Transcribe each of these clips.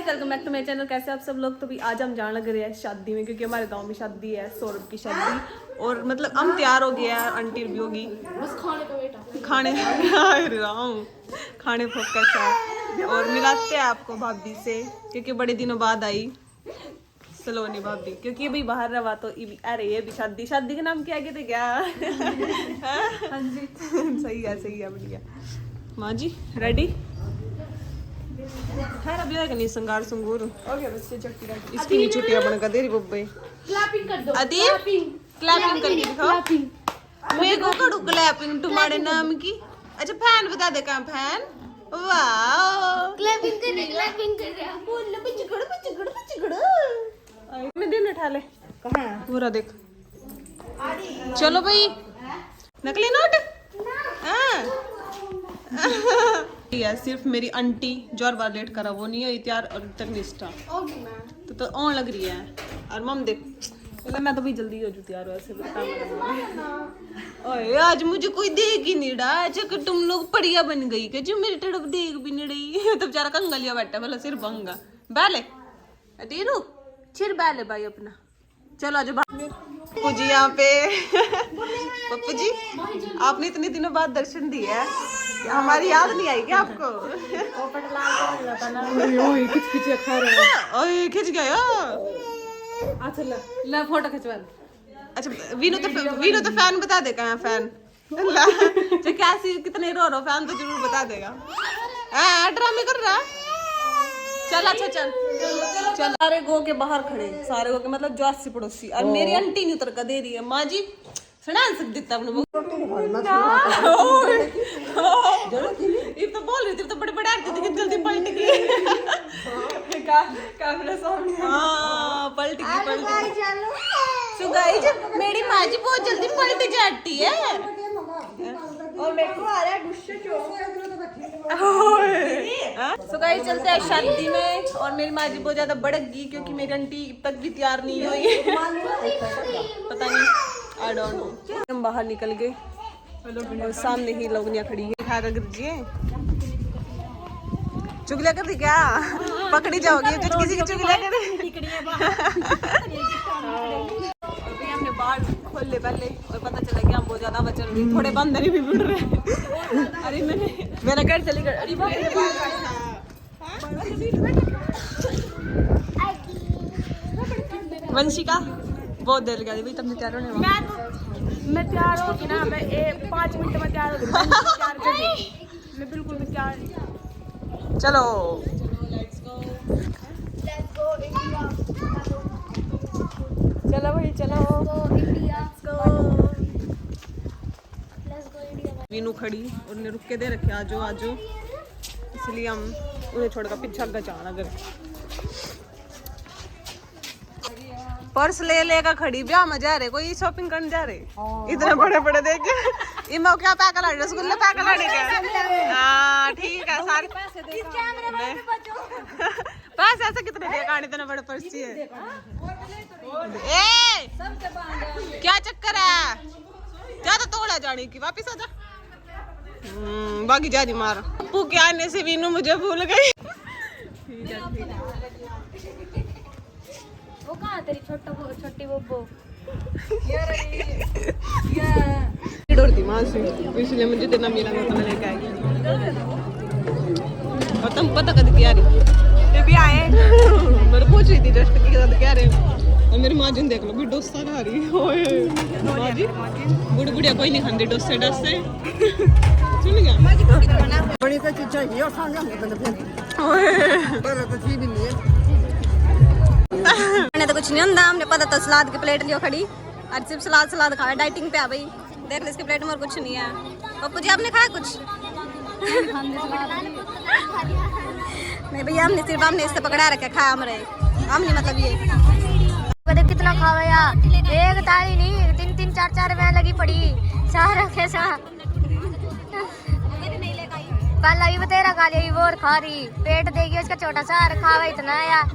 Welcome back to my channel. कैसे आप सब लोग। तो भी आज हम जाने लग रहे हैं शादी में, क्योंकि हमारे गांव में शादी है, सौरभ की शादी। और मतलब हम तैयार हो गए हैं, आंटी भी होगी, बस खाने का वेट। खाने फोकस है। और मिलाते हैं आपको भाभी से, क्योंकि बड़े दिनों बाद आई सलोनी भाभी, क्योंकि अभी बाहर रहा तो अरे ये भी शादी का नाम क्या कहते क्या। हाँ जी सही है बढ़िया। माँ जी रेडी खैर अभी है नहीं संगार संगूर ओके बस ये चट्टी रख इसकी नहीं छुट्टियां बन कर दे रही बब्बे। क्लैपिंग कर दो अदीप क्लैपिंग करके दिखाओ। मैं को करू क्लैपिंग तुम्हारे नाम की। अच्छा फैन बता दे कहां फैन। वाओ क्लैपिंग कर रहा बोल लो पिचगड़ मैं दिन उठा ले कहां है पूरा देख। चलो भाई नकली नोट हां सिर्फ मेरी आंटी जो बार लेट करा वो नहीं हुई तैयार और तक निष्ठा तो ऑन लग रही है। और मम देख मतलब मैं तो भी जल्दी हो जूती यार वैसे ओए आज मुझे कोई देख ही नहीं रहा। अच्छा तुम लोग पड़िया बन गई कि जो मेरी तरफ देख भी नहीं रही। तो बेचारा कंगलिया बैठा भला सिर भंगा बैले अतीरू सिर बैले भाई अपना। चलो आज पप्पू जी यहाँ पे पप्पू जी आपने इतने दिनों बाद दर्शन दिए है, हमारी याद नहीं आई क्या आपको। खिंच गया। अच्छा ला फोटो खिंचवा। अच्छा वीनू तो फैन बता दे कहाँ फैन जो कैसी कितने रो फैन तो जरूर बता देगा। ड्रामे कर रहा। चल अच्छा चल सारे गो के बाहर खड़े सारे गो के मतलब जो 80 पड़ोसी और मेरी आंटी नहीं उतर का दे रही है। माँ जी सुना सक देता अपने ये तो बोल रही थी तो बड़े बड़े आते थे कि जल्दी पलट गई कैमरा सामने। हां पलट गई सो गाइस मेरी माँ जी बहुत जल्दी पलट जाती है और मेरे को आ रहा है गुस्से सो गाइस चलते हैं शादी में। और मेरी माँ जी बहुत ज्यादा भड़क गई क्योंकि मेरी आंटी तक भी तैयार नहीं हुई पता नहीं आई डोंट नो। हम बाहर निकल गए और सामने ही लोगनिया खड़ी है। खा कर गिरजिए चुगलिया कर दी क्या पकड़ी जाओगी कुछ किसी की चुगलिया कर। अभी हमने बाल खोल ले पहले और पता चला कि हम बहुत ज्यादा बचल रही थोड़े बंदर भी बुड़ रहे। अरे मेरा घर चली गई। वंशिका बहुत देर लगा दी भाई तुमने तैयार होने में। मैं तैयार होगी ना मैं 5 मिनट में तैयार होगी। मैं बिल्कुल भी तैयार नहीं। चलो चलो भाई चलो वीनू खड़ी और ने रुक के दे रखे आजो आजो इसलिए हम उन्हें छोड़कर पीछा जाना अगर पर्स ले लेकर खड़ी ब्याह में जा रहे कोई शॉपिंग करने जा रहे इतने बड़े बड़े देख इमा क्या पैक ला रसगुल्ला पैक ला रहे। हाँ ठीक है सारे पैसे ऐसे कितने दे गाड़ी इतने बड़े पर्स चाहिए। क्या चक्कर है ज्यादा तोड़ा जाने की वापिस आजा। बाकी जा रही मार पप्पू के आने से वीनू मुझे भूल गई। वो कहाँ तेरी छोटी बब्बो डरती माँ से इसलिए मुझे देना मिला तो मैं लेके आई। और तुम पता कद क्या रही भी आए मेरे पूछ रही थी जस्ट की कद क्या रहे। और मेरी माँ जी देख लो भी डोसा खा रही माँ जी बुढ़ी बुढ़िया कोई नहीं खाती डोसे डोसे सुन गया बड़ी सा चीज चाहिए और मैंने तो कुछ नहीं होता हमने पता तो सलाद की प्लेट लियो खड़ी और सिर्फ सलाद खाया डाइटिंग पे आ भाई देख लो इसकी प्लेट में और कुछ नहीं है। पप्पू जी आपने खाया कुछ नहीं भैया हमने इससे पकड़ा रखे खाया हमने हमने मतलब ये कितना खावा यार एक ताली नहीं 3 4 रुपया लगी पड़ी सारा कैसा कल आई बतेरा खा ली वो और खा रही पेट देगी उसका छोटा सा खावा इतना यार।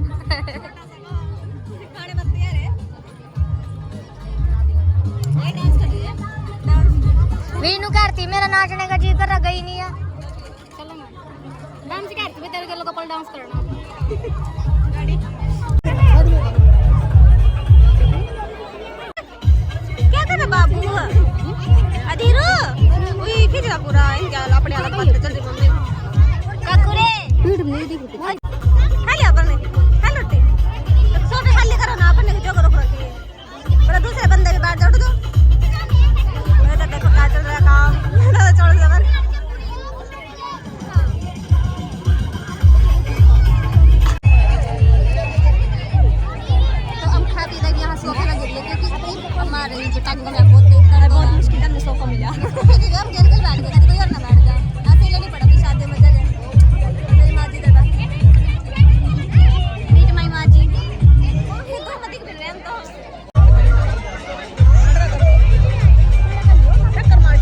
वीनू करती मेरा नाचने का जी कर रहा गई नहीं है। चलो डांस करती तेरे के लोग कपल डांस करना क्या कर रहा बाबू अधीरो वही खिचड़ा पूरा क्या अपने अलग बात चल रही मम्मी काकुरे भीड़ नहीं दिखती खाली अपन ने हेलो टे सोफे खाली करो ना अपन ने जो करो रखी पर दूसरे बंदे के बाहर जाओ तो मैं तो देखो क्या चल रहा है काम मेरा छोड़ दे पर तो हम खा पी लगे यहां सोफे लगे क्योंकि हमारे जो टाइम का बहुत बहुत मुश्किल में सोफा मिला हम जल्दी बैठ गए कोई और ना बैठ जा ऐसे लेनी पड़ा भी शादी में जगह मेरी माँ जी दादा मीट माई माँ जी तो मत दिख रहे हम तो टक्कर मार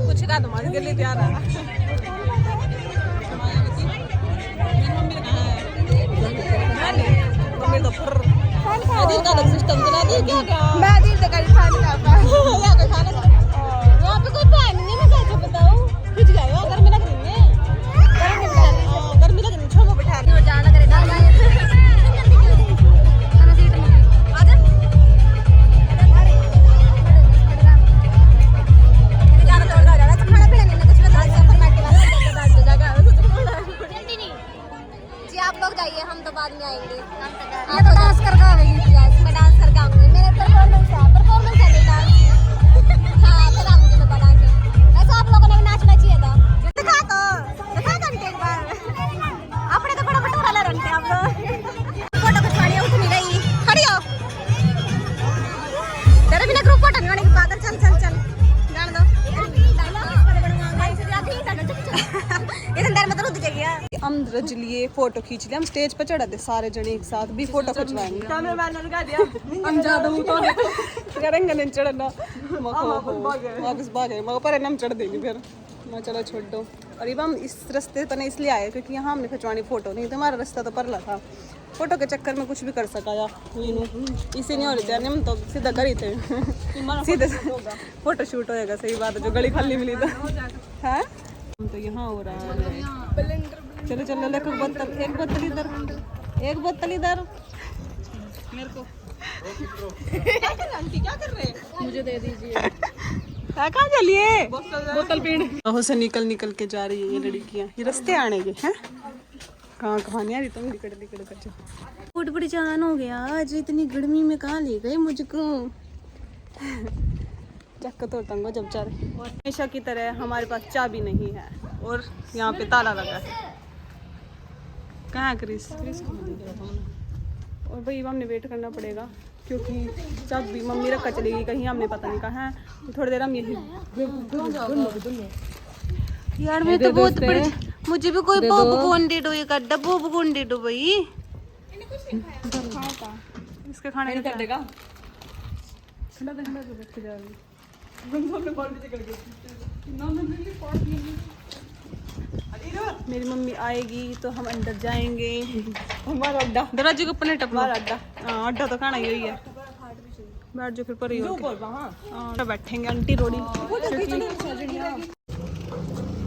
कुछ का तुम्हारे के लिए तैयार है का सिस्टम चला दी क्या क्या मैं दिल से कहीं खाने जाता है या कोई खाना वहां पे कोई पानी नहीं मैं कैसे बताऊं खिंच गए हो गर्मी लग रही है गर्मी लग रही है छोड़ो बैठा नहीं और जाना करे डाल जाए खाना सीट में आ जा मेरे जाना तो जा रहा है खाना पीना नहीं कुछ बता दे पर मैं के बाद जगह जल्दी नहीं जी आप लोग जाइए हम तो बाद में आएंगे आप तो डांस करके आएंगे मैं डांस करके आऊंगी मेरे परफॉर्मेंस है बेटा हाँ कराऊंगी मैं डांस वैसे आप लोगों ने भी नाचना चाहिए था दिखा घंटे एक बार आपने तो बड़ा बटोरा ले रखते आप लोग फोटो खिंचवानी है उठ नहीं रही खड़ी हो तेरे बिना ग्रुप फोटो नहीं होने की बात चल जान दो इधर देर में तो रुक जाएगी हम रज लिए फोटो खींच लिए हम स्टेज पर चढ़ा थे सारे जने एक साथ भी फोटो खिंचवाएंगे कैमरामैन ने लगा दिया हम ज्यादा हूं तो करेंगे नहीं चढ़ना वापस भागे मगर पर हम चढ़ देंगे फिर मैं चलो छोड़ दो और ये हम इस रास्ते पर नहीं इसलिए आए क्योंकि यहाँ हमने खिंचवानी फोटो नहीं तो हमारा रास्ता तो परला था फोटो के चक्कर में कुछ भी कर सका या इसी नहीं हो रही थी हम तो सीधा कर ही थे सीधे फोटो शूट होएगा सही बात है जो गली खाली मिली था है तो यहाँ हो रहा है चलो चलो एक बोतल इधर मेरे को आंटी क्या कर रहे हैं मुझे दे दीजिए कहाँ चलिए बोतल पीने से निकल के जा रही है ये लड़कियाँ ये रास्ते आने के हैं कहाँ नहीं आ रही तुम निकल कर जाओ फूट बड़ी जान हो गया आज इतनी गर्मी में कहाँ ले गए मुझको चक्कर तो तंगो जब जा रहे हमेशा की तरह हमारे पास चाबी नहीं है और यहाँ पे ताला लगा है कहाँ क्रिस और भाई हमने वेट करना पड़ेगा क्योंकि चाबी मम्मी रखा चलेगी कहीं हमने पता नहीं कहाँ है तो थोड़ी देर हम यही यार मैं तो बहुत बड़ी मुझे भी कोई पॉपकॉर्न दे दो ये गड्ढा पॉपकॉर्न दे दो भाई इसके खाने का देगा ठंडा बैठ जा रही मेरी मम्मी आएगी तो हम अंदर जाएंगे हमारा अड्डा दरवाजे के ऊपर नहीं टपना अड्डा हाँ अड्डा तो खाना यही है बैठ जो फिर पर ही हो बैठेंगे आंटी रोड़ी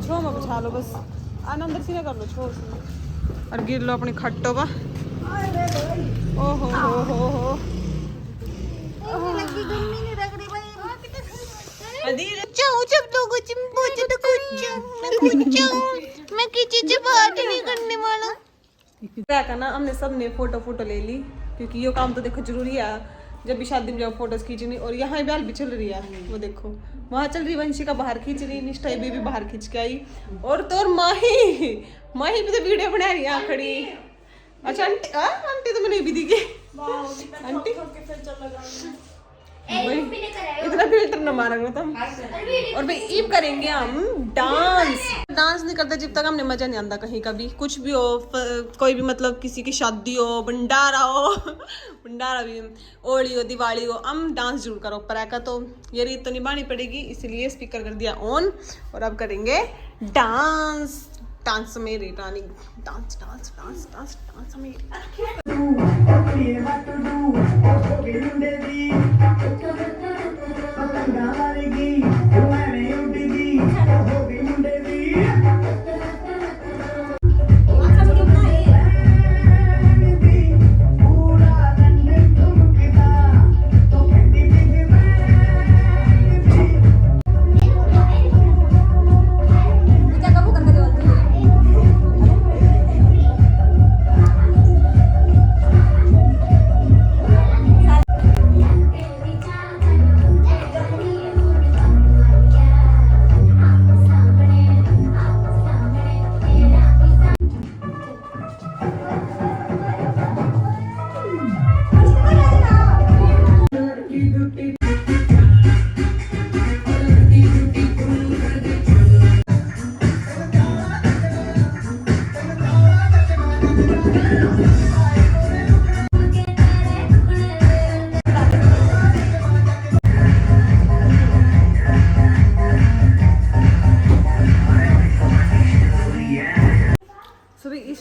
छो में बिछा लो बस आना अंदर सीधा कर लो छो और गिर लो अपनी खट्टों का ओहो हो जब लोगों मैं किसी से बात नहीं करने वाला क्या ना हमने सब ने फोटो ले ली क्योंकि ये काम तो देखो जरूरी है जब भी शादी में जाओ फोटोज खींचनी और यहाँ भी भी चल रही है वो देखो वहाँ चल रही वंशिका बाहर खींच रही निष्ठा भी बाहर खींच के आई और तो और माही भी तो वीडियो बना रही है खड़ी अच्छा आंटी तो मैंने भी दिखी आंटी इतना फिल्टर न मारेंगे तुम और भाई ईब करेंगे हम डांस नहीं करते जब तक हमने मजा नहीं आता कहीं का भी कुछ भी हो कोई भी मतलब किसी की शादी हो भंडारा भी होली हो दिवाली हो हम डांस जरूर करो पर का तो ये रीत तो निभानी पड़ेगी इसलिए स्पीकर कर दिया ऑन और अब करेंगे डांस मेरी रानी डांस मेरी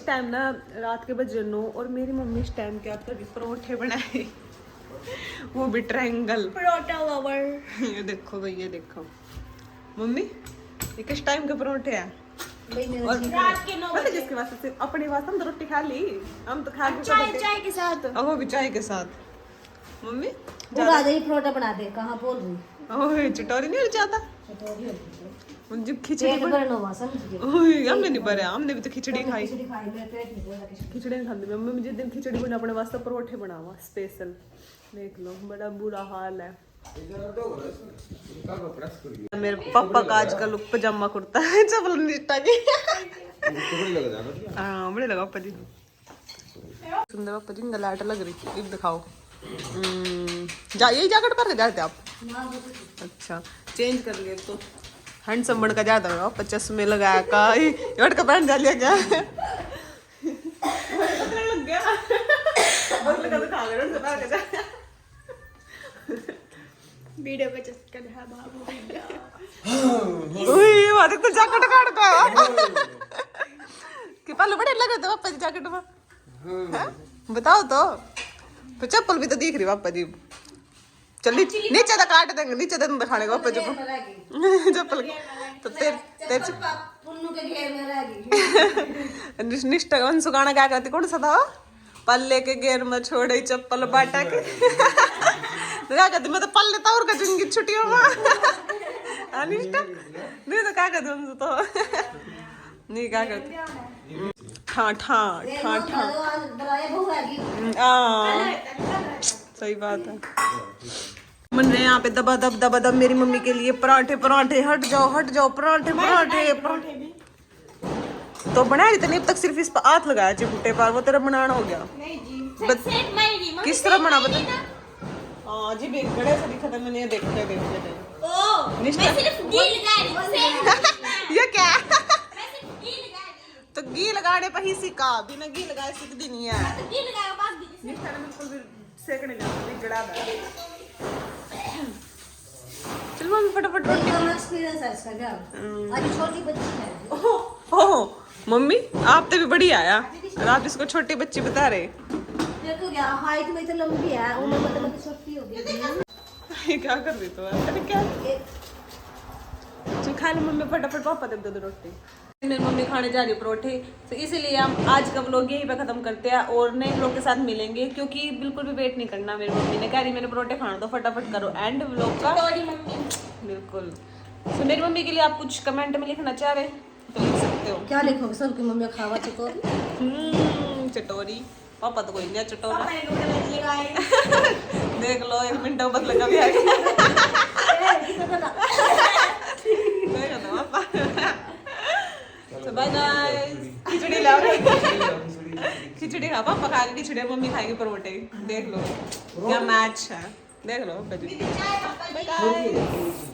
इस टाइम ना रात के बजे 9 और मेरी मम्मी इस टाइम क्या करी परोठे बनाए वो भी ट्रायंगल परोठा लवर। ये देखो भैया देखो मम्मी ये किस टाइम के परोठे हैं और रात के 9 बजे जिसके वास्ते सिर्फ अपने वास्ते हम तो रोटी खा ली हम तो खा के चाय के साथ वो भी चाय के साथ मम्मी पूरा दही परोठा बना दे कहां बोल रही ओए चटोरी नहीं हो जाता चटोरी होती जब खिचड़ी पेट भरना हुआ समझ ओए हमने नहीं भरा हमने भी तो खिचड़ी खाई खिचड़ी खाई मेरे पेट नहीं भरा खिचड़ी नहीं खाती मम्मी मुझे दिन खिचड़ी बना अपने वास्ते परोठे बनावा स्पेशल देख लो बड़ा बुरा हाल है मेरे पापा का आजकल लुक पजामा कुर्ता है चपल निष्ठा की हाँ बड़े लगा पापा जी सुंदर पापा जी लाइट लग रही थी अब दिखाओ जा यही जैकेट पहन के जाते आप अच्छा चेंज कर लिए तो हैंडसम बन का जाता होगा 50 में लगाया का योट का पहन जा लिया क्या लग गया और लगा तो खा गया से पहन के जा वीडियो पे चस्कन है बाबू ओए ये बात तो जैकेट काट का कि पहले बड़े लगे थे पापा जी जैकेट में हैं बताओ तो चप्पल भी तो दिख रही पापा जी चल नीचे तो काट देंगे नीचे तो दिखाने का पापा जी को चप्पल तो तेरे पुन्नू के घेर में रह गई निष्ठा अंशु गाना क्या करती कौन सा था पल्ले के घेर में छोड़े चप्पल बाटा के क्या कहती मैं तो पल्ले तौर का चुंगी छुट्टियों में अनिष्ठा नहीं तो क्या कहते हमसे तो नहीं क्या करती ठा ठा ठा ठा सही बात है मैंने यहाँ पे दबा दब मेरी मम्मी के लिए पराठे पराठे हट जाओ पराठे पराठे पराठे तो बना रही थी अब तक सिर्फ इस पर हाथ लगाया चिपटे पर वो तेरा बनाना हो गया किस तरह बना बता हाँ जी बड़े से दिखा था मैंने देखते मैं सिर्फ घी लगा रही ये क्या तो घी लगाने पर ही सीखा बिना घी लगाए सीखती नहीं है घी लगाया बाद घी निष्ठा ने बिल्कुल भी सेकने जाती जड़ा है चल मम्मी फटाफट रोटी एक्सपीरियंस है इसका क्या आज छोटी बच्ची है ओह मम्मी आप तो भी बड़ी आया और आप इसको छोटी बच्ची बता रहे देखो क्या हाइट में तो लंबी है उम्र में तो छोटी हो गई ये क्या कर रही तो अरे क्या चल खा लो मम्मी फटाफट पापा दे दो रोटी मेरी मम्मी खाने जा रही है परोठे तो इसीलिए हम आज का व्लॉग यहीं पे खत्म करते हैं और नए व्लॉग के साथ मिलेंगे क्योंकि बिल्कुल भी वेट नहीं करना मेरी मम्मी ने कह रही मैंने परोठे खाना तो फटाफट करो एंड व्लॉग का बिल्कुल तो मेरी मम्मी के लिए आप कुछ कमेंट में लिखना चाह रहे तो लिख सकते हो क्या लिखोगे सबकी मम्मी खावा चटोरी चटोरी पापा तो कोई नहीं चटोरा देख लो 1 मिनट बस लगा भी आ बाय गाइस खिचड़ी लाओ खिचड़ी खा पापा खाएगा खिचड़ी मम्मी खाएगी परोठे देख लो क्या मैच है देख लो बाय गाइस